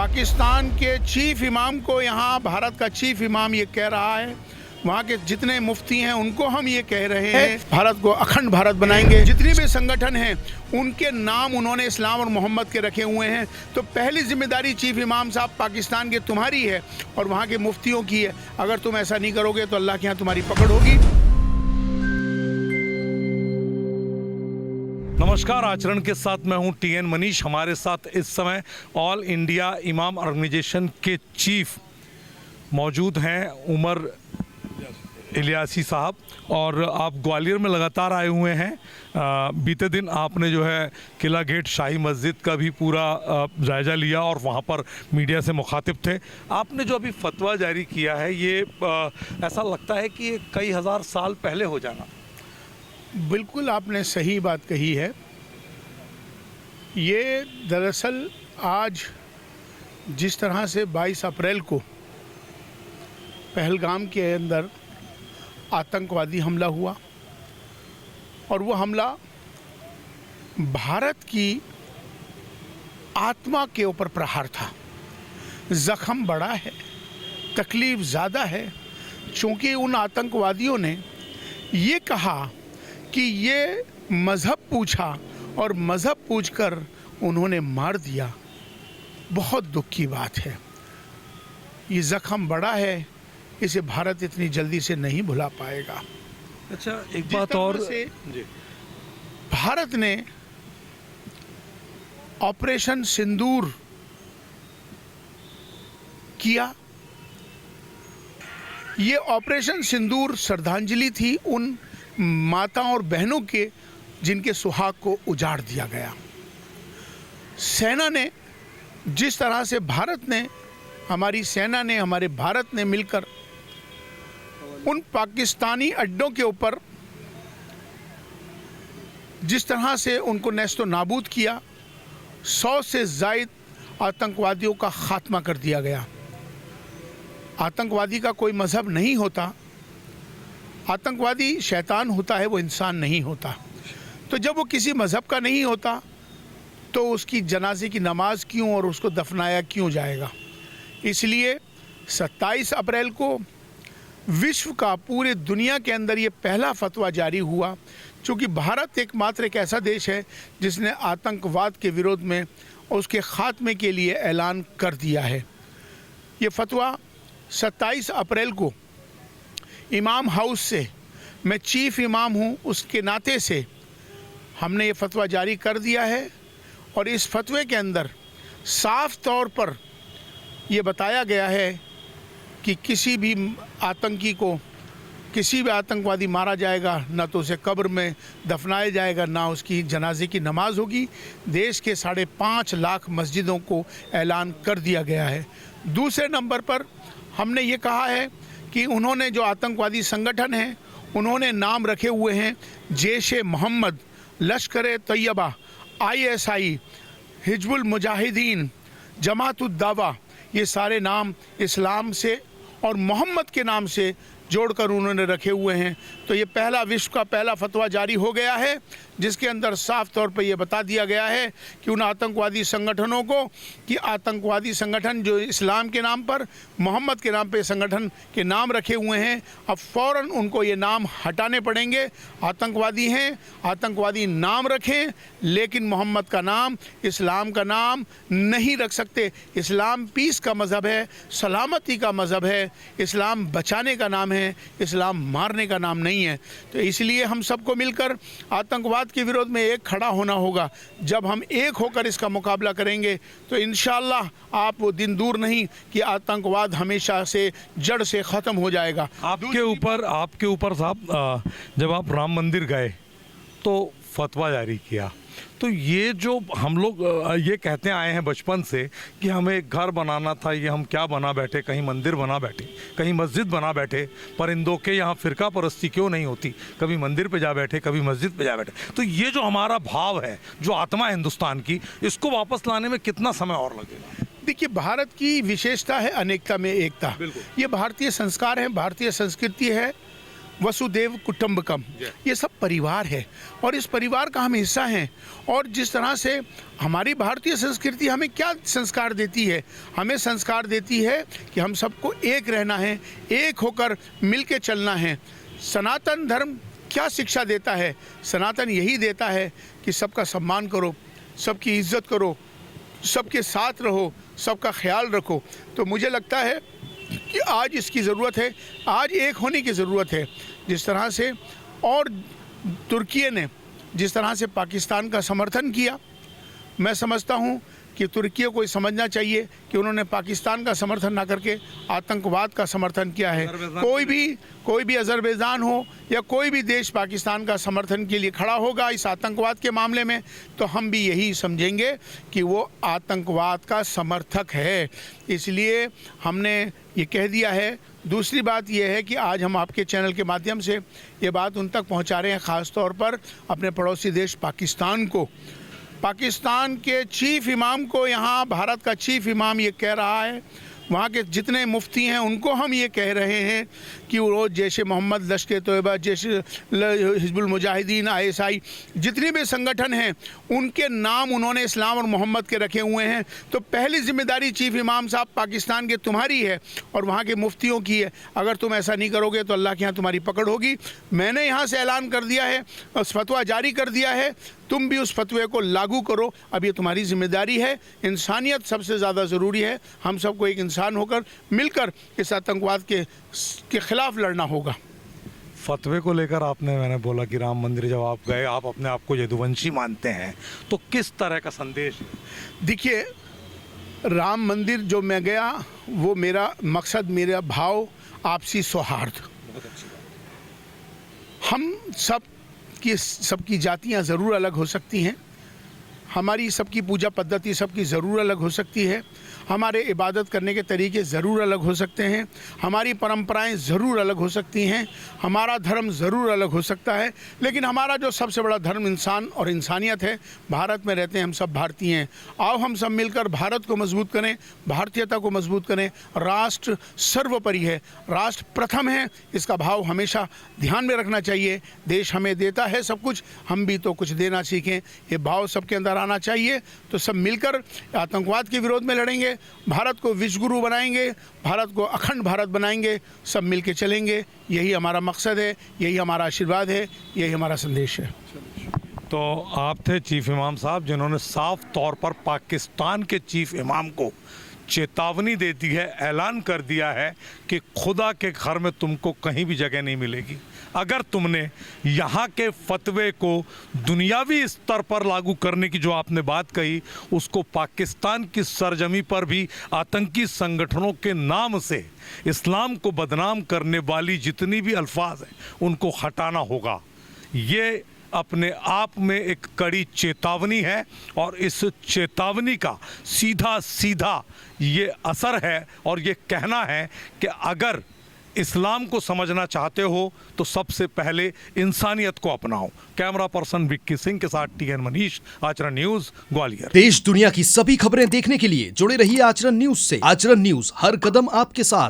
पाकिस्तान के चीफ इमाम को यहाँ भारत का चीफ इमाम ये कह रहा है, वहाँ के जितने मुफ्ती हैं उनको हम ये कह रहे हैं भारत को अखंड भारत बनाएंगे। जितने भी संगठन हैं उनके नाम उन्होंने इस्लाम और मोहम्मद के रखे हुए हैं। तो पहली जिम्मेदारी चीफ इमाम साहब पाकिस्तान के तुम्हारी है और वहाँ के मुफ्तियों की है। अगर तुम ऐसा नहीं करोगे तो अल्लाह के यहाँ तुम्हारी पकड़ होगी। नमस्कार, आचरण के साथ मैं हूं TN मनीष। हमारे साथ इस समय ऑल इंडिया इमाम ऑर्गेनाइजेशन के चीफ मौजूद हैं, उमर इलियासी साहब। और आप ग्वालियर में लगातार आए हुए हैं। बीते दिन आपने जो है किला गेट शाही मस्जिद का भी पूरा जायज़ा लिया और वहाँ पर मीडिया से मुखातिब थे। आपने जो अभी फतवा जारी किया है ये ऐसा लगता है कि ये कई हज़ार साल पहले हो जाना। बिल्कुल आपने सही बात कही है। ये दरअसल आज जिस तरह से 22 अप्रैल को पहलगाम के अंदर आतंकवादी हमला हुआ और वो हमला भारत की आत्मा के ऊपर प्रहार था। ज़ख्म बड़ा है, तकलीफ़ ज़्यादा है, चूँकि उन आतंकवादियों ने ये कहा कि ये मज़हब पूछा और मज़हब पूछकर उन्होंने मार दिया। बहुत दुख की बात है। ये ज़ख्म बड़ा है, इसे भारत इतनी जल्दी से नहीं भुला पाएगा। अच्छा, एक बात और, भारत ने ऑपरेशन सिंदूर किया। ये ऑपरेशन सिंदूर श्रद्धांजलि थी उन माताओं और बहनों के जिनके सुहाग को उजाड़ दिया गया। सेना ने जिस तरह से हमारी सेना ने, हमारे भारत ने मिलकर उन पाकिस्तानी अड्डों के ऊपर जिस तरह से उनको नेस्तो नाबूद किया, 100 से ज़ायद आतंकवादियों का खात्मा कर दिया गया। आतंकवादी का कोई मज़हब नहीं होता, आतंकवादी शैतान होता है, वो इंसान नहीं होता। तो जब वो किसी मज़हब का नहीं होता तो उसकी जनाजे की नमाज क्यों और उसको दफनाया क्यों जाएगा। इसलिए 27 अप्रैल को विश्व का, पूरे दुनिया के अंदर ये पहला फतवा जारी हुआ, क्योंकि भारत एकमात्र एक ऐसा देश है जिसने आतंकवाद के विरोध में उसके ख़ात्मे के लिए ऐलान कर दिया है। ये फतवा 27 अप्रैल को इमाम हाउस से, मैं चीफ इमाम हूँ उसके नाते से हमने ये फतवा जारी कर दिया है। और इस फतवे के अंदर साफ तौर पर ये बताया गया है कि किसी भी आतंकी को, किसी भी आतंकवादी मारा जाएगा, ना तो उसे कब्र में दफनाया जाएगा, ना उसकी जनाजे की नमाज होगी। देश के 5.5 लाख मस्जिदों को ऐलान कर दिया गया है। दूसरे नंबर पर हमने ये कहा है कि उन्होंने जो आतंकवादी संगठन हैं उन्होंने नाम रखे हुए हैं जैश-ए मोहम्मद, लश्कर तैयबा, ISI, हिजबुल मुजाहिदीन, जमातुद दावा। ये सारे नाम इस्लाम से और मोहम्मद के नाम से जोड़कर उन्होंने रखे हुए हैं। तो ये पहला, विश्व का पहला फतवा जारी हो गया है जिसके अंदर साफ तौर पर यह बता दिया गया है कि उन आतंकवादी संगठनों को, कि आतंकवादी संगठन जो इस्लाम के नाम पर, मोहम्मद के नाम पे संगठन के नाम रखे हुए हैं, अब फ़ौरन उनको ये नाम हटाने पड़ेंगे। आतंकवादी हैं, आतंकवादी नाम रखें, लेकिन मोहम्मद का नाम, इस्लाम का नाम नहीं रख सकते। इस्लाम पीस का मज़हब है, सलामती का मज़हब है, इस्लाम बचाने का नाम है, इस्लाम मारने का नाम नहीं है। तो इसलिए हम सबको मिलकर आतंकवाद के विरोध में एक खड़ा होना होगा। जब हम एक होकर इसका मुकाबला करेंगे तो इंशाअल्लाह आप वो दिन दूर नहीं कि आतंकवाद हमेशा से जड़ से ख़त्म हो जाएगा। आपके ऊपर साहब, जब आप राम मंदिर गए तो फतवा जारी किया, तो ये जो हम लोग ये कहते आए हैं बचपन से कि हमें एक घर बनाना था, ये हम क्या बना बैठे, कहीं मंदिर बना बैठे, कहीं मस्जिद बना बैठे। परिंदों के यहाँ फ़िरका परस्ती क्यों नहीं होती, कभी मंदिर पे जा बैठे, कभी मस्जिद पे जा बैठे। तो ये जो हमारा भाव है, जो आत्मा है हिंदुस्तान की, इसको वापस लाने में कितना समय और लगेगा? देखिए, भारत की विशेषता है अनेकता में एकता। ये भारतीय संस्कार है, भारतीय संस्कृति है। वसुदेव कुटुंबकम, ये सब परिवार है और इस परिवार का हम हिस्सा हैं। और जिस तरह से हमारी भारतीय संस्कृति हमें क्या संस्कार देती है, हमें संस्कार देती है कि हम सबको एक रहना है, एक होकर मिल के चलना है। सनातन धर्म क्या शिक्षा देता है? सनातन यही देता है कि सबका सम्मान करो, सबकी इज्जत करो, सबके साथ रहो, सबका ख्याल रखो। तो मुझे लगता है कि आज इसकी ज़रूरत है, आज एक होने की ज़रूरत है। जिस तरह से और तुर्की ने जिस तरह से पाकिस्तान का समर्थन किया, मैं समझता हूँ कि तुर्की को ये समझना चाहिए कि उन्होंने पाकिस्तान का समर्थन ना करके आतंकवाद का समर्थन किया है। कोई भी अज़रबैजान हो या कोई भी देश पाकिस्तान का समर्थन के लिए खड़ा होगा इस आतंकवाद के मामले में, तो हम भी यही समझेंगे कि वो आतंकवाद का समर्थक है। इसलिए हमने ये कह दिया है। दूसरी बात यह है कि आज हम आपके चैनल के माध्यम से ये बात उन तक पहुंचा रहे हैं, ख़ास तौर पर अपने पड़ोसी देश पाकिस्तान को। पाकिस्तान के चीफ इमाम को यहाँ भारत का चीफ इमाम ये कह रहा है, वहाँ के जितने मुफ्ती हैं उनको हम ये कह रहे हैं कि वो जैश मोहम्मद, लश्कर तोयबा, जैश हिजबुल मुजाहिदीन, ISI, जितने भी संगठन हैं उनके नाम उन्होंने इस्लाम और मोहम्मद के रखे हुए हैं। तो पहली जिम्मेदारी चीफ इमाम साहब पाकिस्तान के तुम्हारी है और वहाँ के मुफ्तियों की है। अगर तुम ऐसा नहीं करोगे तो अल्लाह के यहाँ तुम्हारी पकड़ होगी। मैंने यहाँ से ऐलान कर दिया है, फतवा जारी कर दिया है, तुम भी उस फतवे को लागू करो। अब ये तुम्हारी जिम्मेदारी है। इंसानियत सबसे ज़्यादा ज़रूरी है। हम सबको एक इंसान होकर मिलकर इस आतंकवाद के खिलाफ लड़ना होगा। फतवे को लेकर मैंने बोला कि राम मंदिर जब आप गए, आप अपने आप को यदुवंशी मानते हैं, तो किस तरह का संदेश? देखिए, राम मंदिर जो मैं गया वो मेरा मकसद, मेरा भाव आपसी सौहार्द। हम सबकी जातियां ज़रूर अलग हो सकती हैं, हमारी सबकी पूजा पद्धति सबकी ज़रूर अलग हो सकती है, हमारे इबादत करने के तरीके ज़रूर अलग हो सकते हैं, हमारी परंपराएं ज़रूर अलग हो सकती हैं, हमारा धर्म ज़रूर अलग हो सकता है, लेकिन हमारा जो सबसे बड़ा धर्म इंसान और इंसानियत है। भारत में रहते हैं हम सब भारतीय हैं। आओ हम सब मिलकर भारत को मजबूत करें, भारतीयता को मजबूत करें। राष्ट्र सर्वोपरि है, राष्ट्र प्रथम है, इसका भाव हमेशा ध्यान में रखना चाहिए। देश हमें देता है सब कुछ, हम भी तो कुछ देना सीखें, ये भाव सबके अंदर आना चाहिए। तो सब मिलकर आतंकवाद के विरोध में लड़ेंगे, भारत को विश्वगुरु बनाएंगे, भारत को अखंड भारत बनाएंगे, सब मिलके चलेंगे। यही हमारा मकसद है, यही हमारा आशीर्वाद है, यही हमारा संदेश है। तो आप थे चीफ इमाम साहब जिन्होंने साफ तौर पर पाकिस्तान के चीफ इमाम को चेतावनी दे दी है, ऐलान कर दिया है कि खुदा के घर में तुमको कहीं भी जगह नहीं मिलेगी। अगर तुमने यहाँ के फतवे को दुनियावी स्तर पर लागू करने की जो आपने बात कही, उसको पाकिस्तान की सरजमी पर भी आतंकी संगठनों के नाम से इस्लाम को बदनाम करने वाली जितनी भी अल्फाज हैं उनको हटाना होगा। ये अपने आप में एक कड़ी चेतावनी है और इस चेतावनी का सीधा सीधा ये असर है और ये कहना है कि अगर इस्लाम को समझना चाहते हो तो सबसे पहले इंसानियत को अपनाओ। कैमरा पर्सन विक्की सिंह के साथ TN मनीष, आचरण न्यूज, ग्वालियर। देश दुनिया की सभी खबरें देखने के लिए जुड़े रहिए आचरण न्यूज से। आचरण न्यूज, हर कदम आपके साथ।